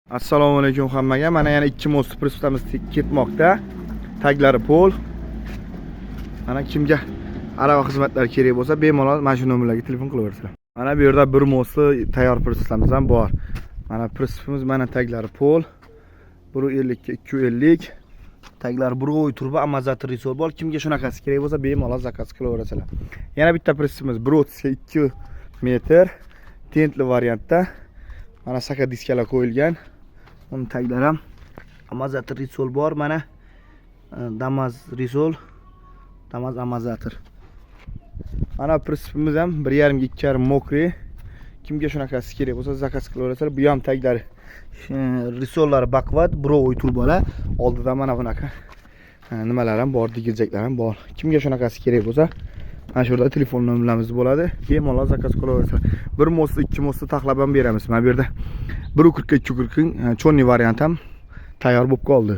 Assalomu alaykum hammaga. Mana yana 2 most pristamiz ketmoqda. Taglari pol. Mana kimga arava xizmatlari kerak bo'lsa, bemalol mana shu nomerlarga telefon qilaverasizlar. Mana bu yerda bir mostli tayyor pristamiz ham bor. Mana pristimiz mana taglari pol. 150 ga 250. Taglar buroy turba amazatri risol bor. Kimga shunaqasi kerak bo'lsa, bemalol zakaz qilaverasizlar. Yana bitta pristimiz 1.30 ga 2 metr. Tentli variantda. Mana saka diskalar qo'yilgan. Onun taglar ham amazatr risol bor. Mana damaz risol, damaz amazatr. Mana prinsipimiz ham 1.5 ga 2.5 mokri. Kimga shunaqasi kerak bo'lsa zakaz qilaverasizlar. Bu ham taglar risollar bakvat, buroy turbalar. Oldida mana bunaqa nimalar ham bor, digiljaklar ham bor. Kimga shunaqasi kerak bo'lsa, mana shu yerda telefon nomerlarimiz bo'ladi. Bemalol zakaz qilaverasizlar. Bir mostli, 2 mostli taxlab ham beramiz. Mana bu yerda 1.40 ga 2.40 chonni variant ham tayyor bo'lib qoldi.